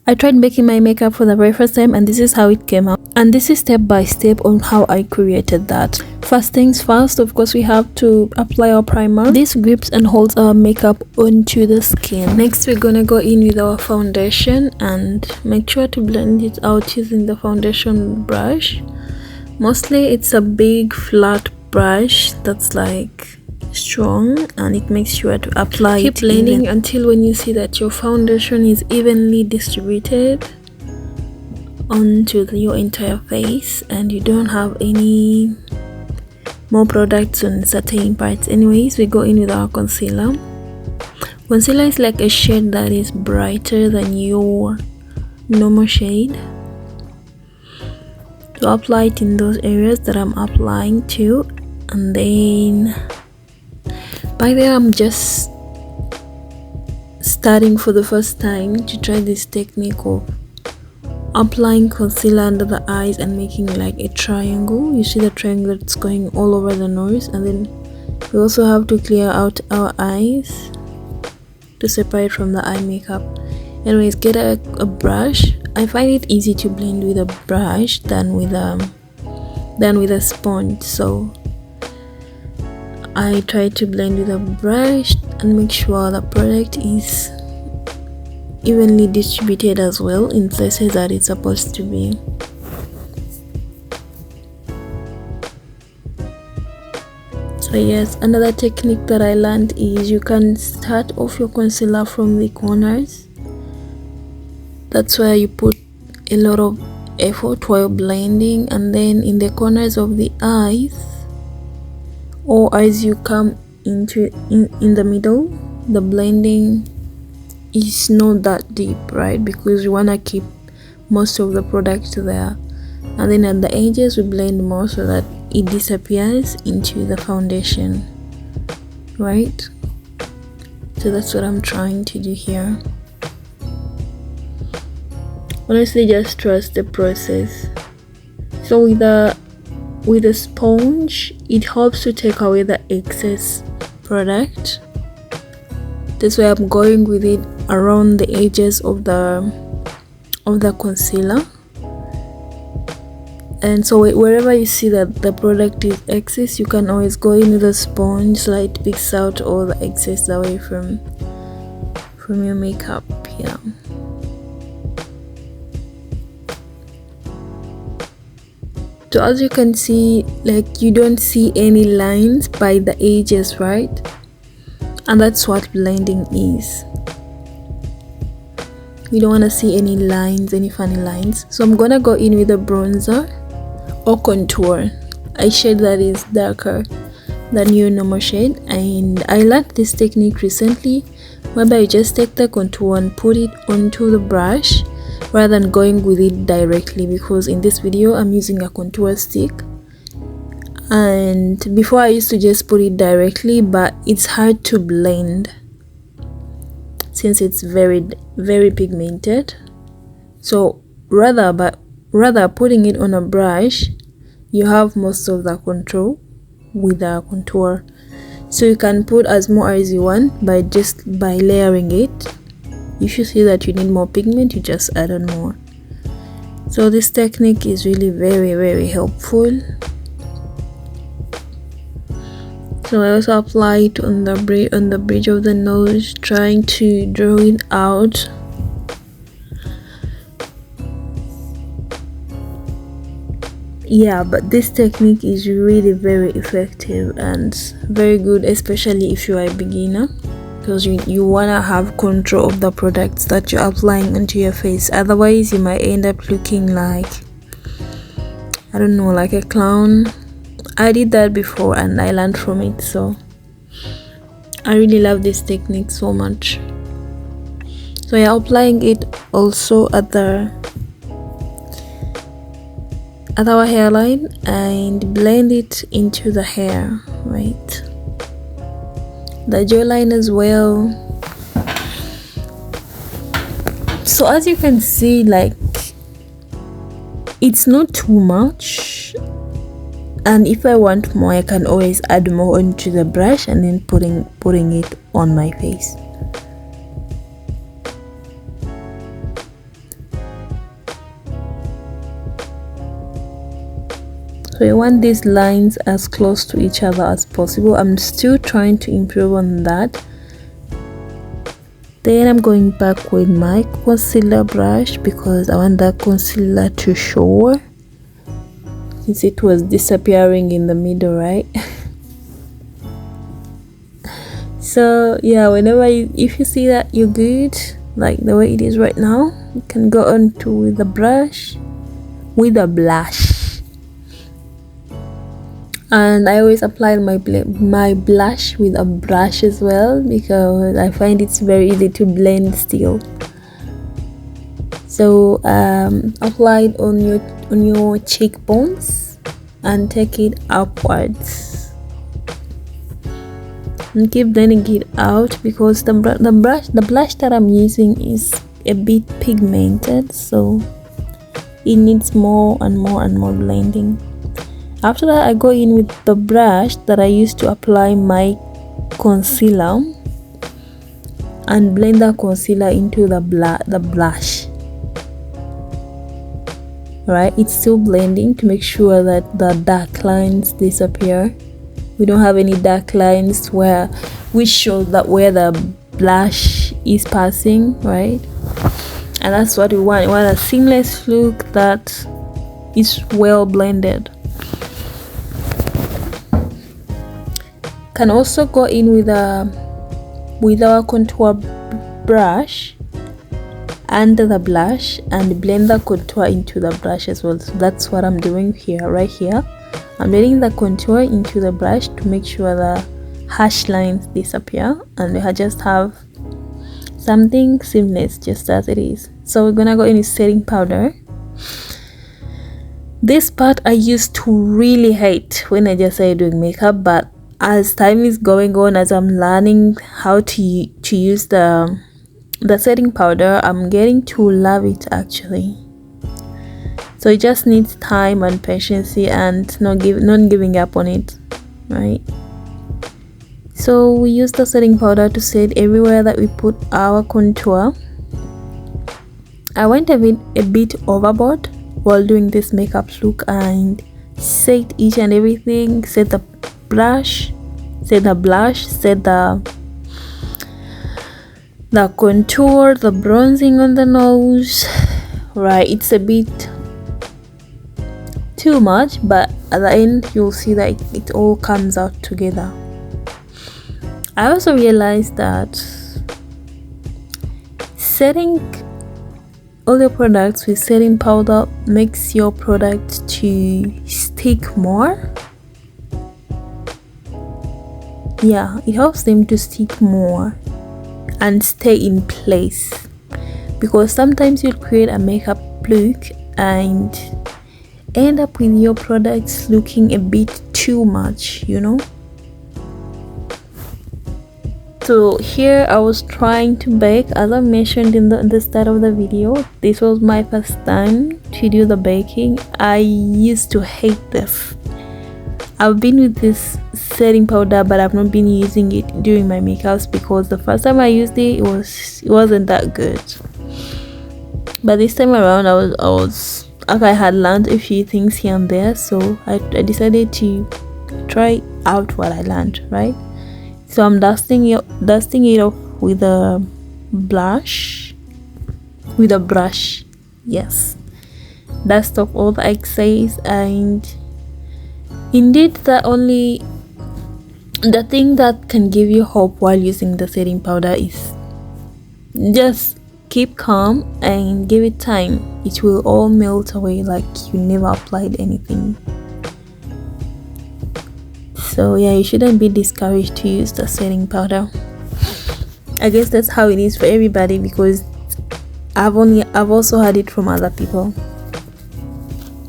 I tried making my makeup for the very first time, and this is how it came out. And this is step by step on how I created that. First things first, of course, we have to apply our primer. This grips and holds our makeup onto the skin. Next, we're gonna go in with our foundation and make sure to blend it out using the foundation brush. Mostly it's a big flat brush that's like strong, and it makes sure to apply keep blending until when you see that your foundation is evenly distributed onto your entire face and you don't have any more products on certain parts. Anyways, we go in with our concealer. Concealer is like a shade that is brighter than your normal shade, to apply it in those areas that I'm applying to. And then by there, I'm just starting for the first time to try this technique of applying concealer under the eyes and making like a triangle. You see the triangle that's going all over the nose, and then we also have to clear out our eyes to separate from the eye makeup. Anyways, get a brush. I find it easy to blend with a brush than with a sponge, so I try to blend with a brush and make sure the product is evenly distributed as well in places that it's supposed to be. So yes, another technique that I learned is you can start off your concealer from the corners. That's where you put a lot of effort while blending, and then in the corners of the eyes, or as you come into in the middle, the blending is not that deep, right? Because you want to keep most of the product there, and then at the edges we blend more so that it disappears into the foundation, right? So that's what I'm trying to do here. Honestly, just trust the process. So with a sponge, it helps to take away the excess product. That's why I'm going with it around the edges of the concealer. And so wherever you see that the product is excess, you can always go in with a sponge so that it picks out all the excess away from your makeup. Yeah. So as you can see, like, you don't see any lines by the edges, right? And that's what blending is. You don't want to see any lines, any funny lines. So I'm gonna go in with a bronzer or contour, a shade that is darker than your normal shade. And I learned this technique recently, whereby you just take the contour and put it onto the brush rather than going with it directly, because in this video I'm using a contour stick, and before I used to just put it directly, but it's hard to blend since it's very, very pigmented. So rather putting it on a brush, you have most of the control with the contour. So you can put as more as you want by layering it. If you see that you need more pigment, you just add on more. So this technique is really very, very helpful. So I also apply it on the bridge of the nose, trying to draw it out. Yeah, but this technique is really very effective and very good, especially if you are a beginner, because you want to have control of the products that you're applying onto your face. Otherwise you might end up looking like, I don't know, like a clown. I did that before and I learned from it, so I really love this technique so much. So you're applying it also at our hairline and blend it into the hair, right? The jawline as well. So as you can see, like, it's not too much, and if I want more I can always add more onto the brush and then putting it on my face. So you want these lines as close to each other as possible. I'm still trying to improve on that. Then I'm going back with my concealer brush because I want that concealer to show, since it was disappearing in the middle, right? So yeah, whenever if you see that you're good, like the way it is right now, you can go on to with the brush, with a blush. And I always apply my blush with a brush as well, because I find it's very easy to blend still. So apply it on your cheekbones and take it upwards. And keep blending it out because the blush that I'm using is a bit pigmented, so it needs more and more and more blending. After that, I go in with the brush that I used to apply my concealer and blend the concealer into the blush. Right, it's still blending to make sure that the dark lines disappear. We don't have any dark lines which show that where the blush is passing, right? And that's what we want. We want a seamless look that is well blended. Can also go in with our contour brush under the blush and blend the contour into the brush as well. So that's what I'm doing here, right here. I'm blending the contour into the brush to make sure the harsh lines disappear and we just have something seamless just as it is. So we're gonna go in with setting powder. This part I used to really hate when I just started doing makeup, but as time is going on, as I'm learning how to use the setting powder, I'm getting to love it actually. So it just needs time and patience and not giving up on it, right? So we use the setting powder to set everywhere that we put our contour. I went a bit overboard while doing this makeup look and set each and everything. Set the blush, set the contour, the bronzing on the nose, right? It's a bit too much, but at the end you'll see that it all comes out together. I also realized that setting all your products with setting powder makes your product to stick more. Yeah, it helps them to stick more and stay in place, because sometimes you'll create a makeup look and end up with your products looking a bit too much, you know. So here I was trying to bake, as I mentioned in the start of the video. This was my first time to do the baking. I used to hate this. I've been with this setting powder, but I've not been using it during my makeups because the first time I used it, it wasn't that good. But this time around, I had learned a few things here and there, so I decided to try out what I learned, right? So I'm dusting it off with a brush. Yes, dust off all the excess. And indeed, the thing that can give you hope while using the setting powder is just keep calm and give it time. It will all melt away like you never applied anything. So yeah, you shouldn't be discouraged to use the setting powder. I guess that's how it is for everybody, because I've also heard it from other people.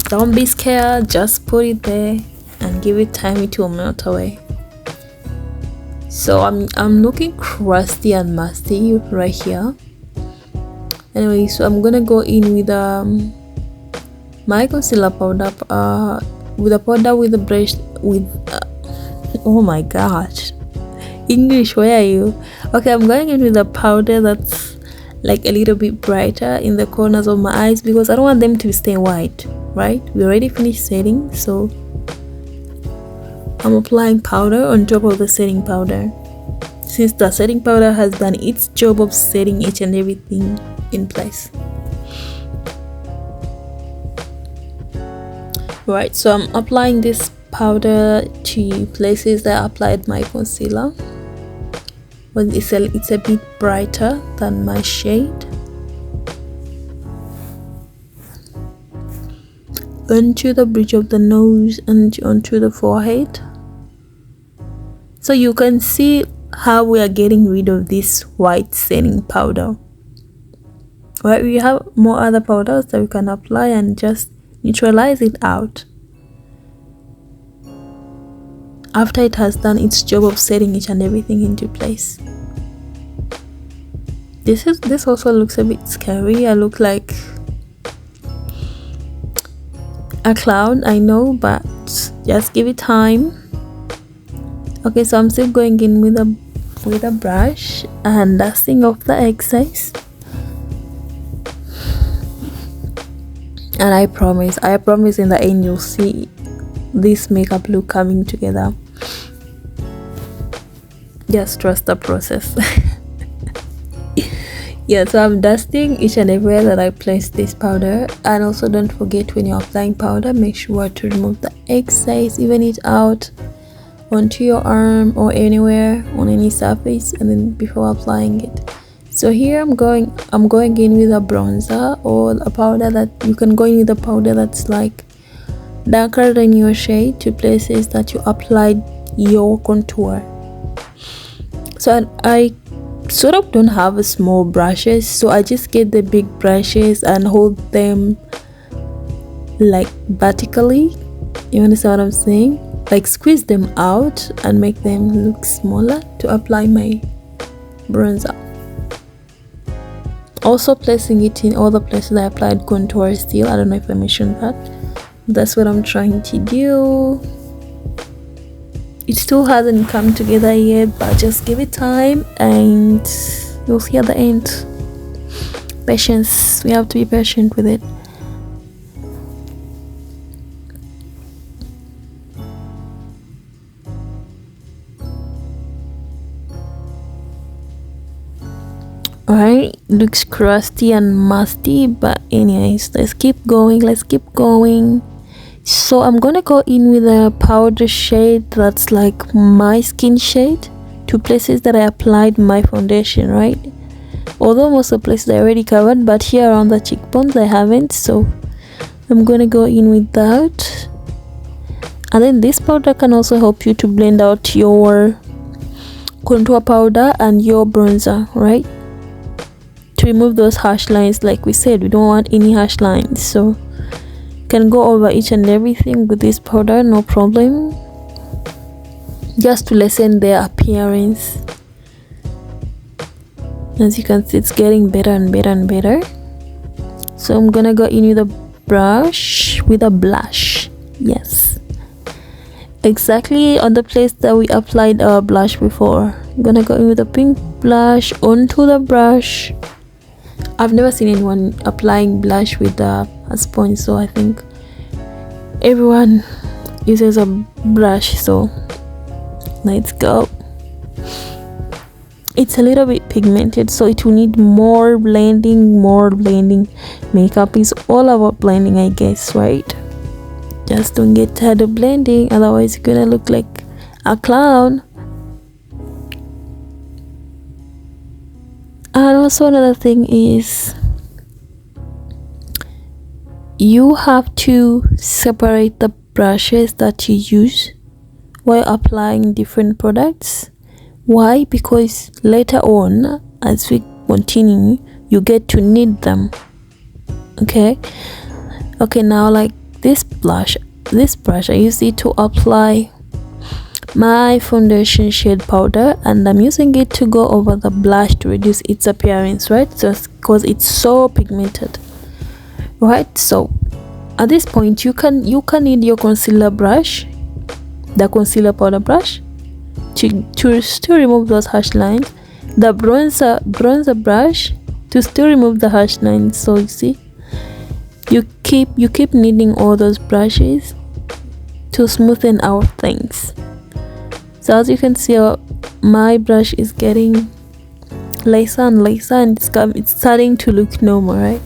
Don't be scared, just put it there and give it time, it will melt away. So I'm looking crusty and musty right here. Anyway, so I'm gonna go in with my concealer powder, with a powder with a brush with oh my gosh, English, where are you? Okay, I'm going in with a powder that's like a little bit brighter in the corners of my eyes, because I don't want them to stay white, right? We already finished setting, so I'm applying powder on top of the setting powder, since the setting powder has done its job of setting each and everything in place. Right, so I'm applying this powder to places that I applied my concealer. Well, it's a bit brighter than my shade. Onto the bridge of the nose and onto the forehead. So you can see how we are getting rid of this white setting powder. Right, we have more other powders that we can apply and just neutralize it out after it has done its job of setting each and everything into place. This also looks a bit scary. I look like a clown, I know, but just give it time. Okay, so I'm still going in with a brush and dusting off the excess. And I promise in the end you'll see this makeup look coming together. Just trust the process. Yeah, so I'm dusting each and everywhere that I placed this powder. And also don't forget, when you're applying powder, make sure to remove the excess, even it out onto your arm or anywhere on any surface, and then before applying it. So here I'm going in with a bronzer or a powder that you can go in with a powder that's like darker than your shade to places that you applied your contour. So I sort of don't have small brushes, so I just get the big brushes and hold them like vertically. You understand what I'm saying? Like squeeze them out and make them look smaller to apply my bronzer. Also placing it in all the places I applied contour still. I don't know if I mentioned that. That's what I'm trying to do. It still hasn't come together yet, but just give it time and you'll see at the end. Patience. We have to be patient with it. Alright, looks crusty and musty, but anyways, let's keep going. So I'm gonna go in with a powder shade that's like my skin shade to places that I applied my foundation, right? Although most of the places I already covered, but here around the cheekbones I haven't, so I'm gonna go in with that. And then this powder can also help you to blend out your contour powder and your bronzer, right? To remove those harsh lines. Like we said, we don't want any harsh lines, so can go over each and everything with this powder, no problem, just to lessen their appearance. As you can see, it's getting better and better and better. So I'm gonna go in with a brush, with a blush. Yes, exactly on the place that we applied our blush before. I'm gonna go in with a pink blush onto the brush. I've never seen anyone applying blush with a sponge, so I think everyone uses a brush, so let's go. It's a little bit pigmented, so it will need more blending. Makeup is all about blending, I guess, right? Just don't get tired of blending, otherwise you're gonna look like a clown. And also another thing is, you have to separate the brushes that you use while applying different products. Why? Because later on, as we continue, you get to need them. Okay, now like this brush I use it to apply my foundation shade powder, and I'm using it to go over the blush to reduce its appearance, right? Just because it's so pigmented, right? So at this point you can need your concealer brush, the concealer powder brush, to still remove those harsh lines, the bronzer brush to still remove the harsh lines. So you see, you keep needing all those brushes to smoothen out things. So as you can see, my brush is getting lacer and lacer, and it's starting to look normal, right?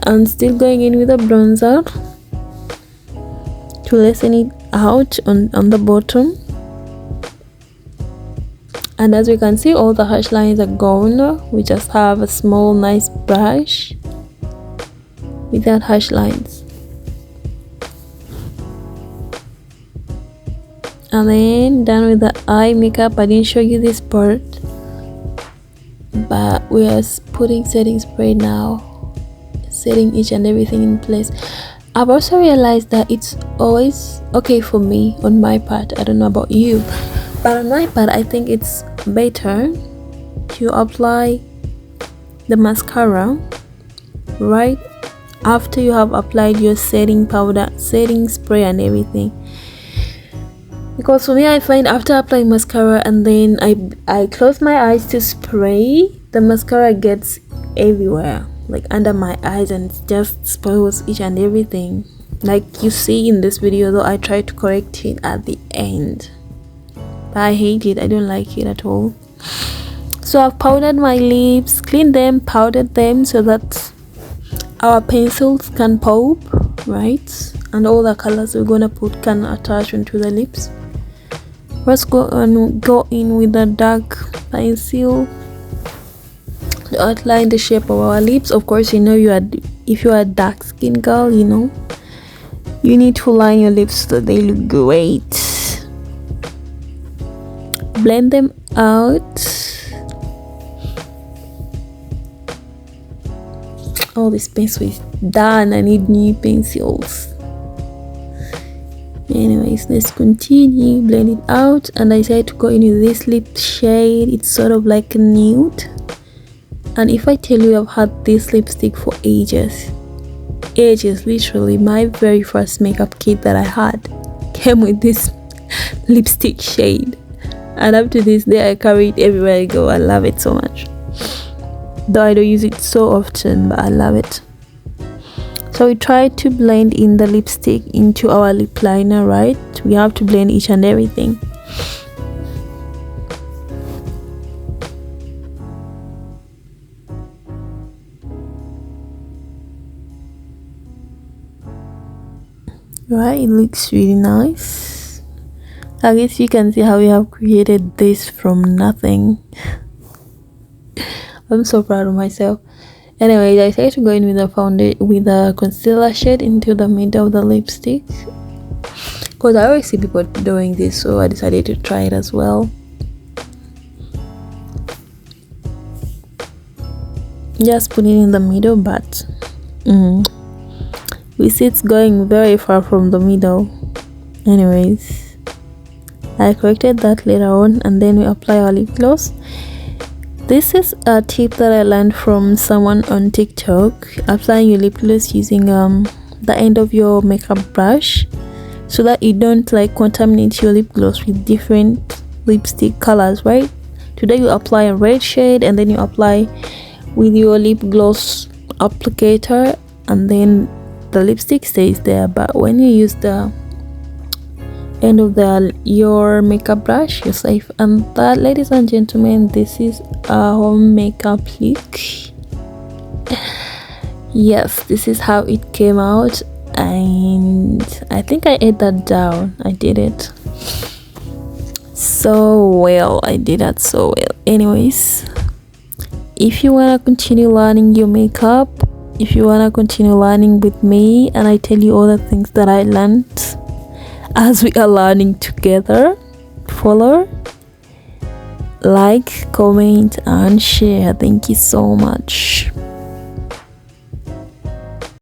I'm still going in with a bronzer to lessen it out on the bottom. And as we can see, all the harsh lines are gone. We just have a small nice brush without harsh lines. And then done with the eye makeup. I didn't show you this part, but we are putting setting spray now, setting each and everything in place. I've also realized that it's always okay for me on my part. I don't know about you, but on my part I think it's better to apply the mascara right after you have applied your setting powder, setting spray and everything. Because for me, I find after applying mascara and then I close my eyes to spray, the mascara gets everywhere, like under my eyes, and it just spoils each and everything. Like you see in this video, though I try to correct it at the end, but I hate it. I don't like it at all. So I've powdered my lips, cleaned them, powdered them so that our pencils can pop, right? And all the colors we're gonna put can attach onto the lips. Let's go in with a dark pencil to outline the shape of our lips. Of course, you know, if you are a dark skin girl, you know you need to line your lips so they look great. Blend them out. Oh, this pencil is done. I need new pencils. Anyways, let's continue. Blend it out, and I decided to go in with this lip shade. It's sort of like a nude, and if I tell you, I've had this lipstick for ages, literally. My very first makeup kit that I had came with this lipstick shade, and up to this day I carry it everywhere I go. I love it so much, though I don't use it so often, but I love it. So we try to blend in the lipstick into our lip liner, right? We have to blend each and everything. Right, it looks really nice. I guess you can see how we have created this from nothing. I'm so proud of myself. Anyway, I decided to go in with a concealer shade into the middle of the lipstick, because I always see people doing this, so I decided to try it as well. Just put it in the middle, but we see it's going very far from the middle. Anyways, I corrected that later on, and then we apply our lip gloss. This is a tip that I learned from someone on TikTok. Applying your lip gloss using the end of your makeup brush, so that you don't like contaminate your lip gloss with different lipstick colors, right? Today you apply a red shade, and then you apply with your lip gloss applicator, and then the lipstick stays there. But when you use the end of your makeup brush, you're safe. And that, ladies and gentlemen, this is our makeup look. Yes, this is how it came out, and I think I ate that down. I did it so well. I did that so well. Anyways, if you want to continue learning your makeup, if you want to continue learning with me, and I tell you all the things that I learned as we are learning together, follow, like, comment and share. Thank you so much.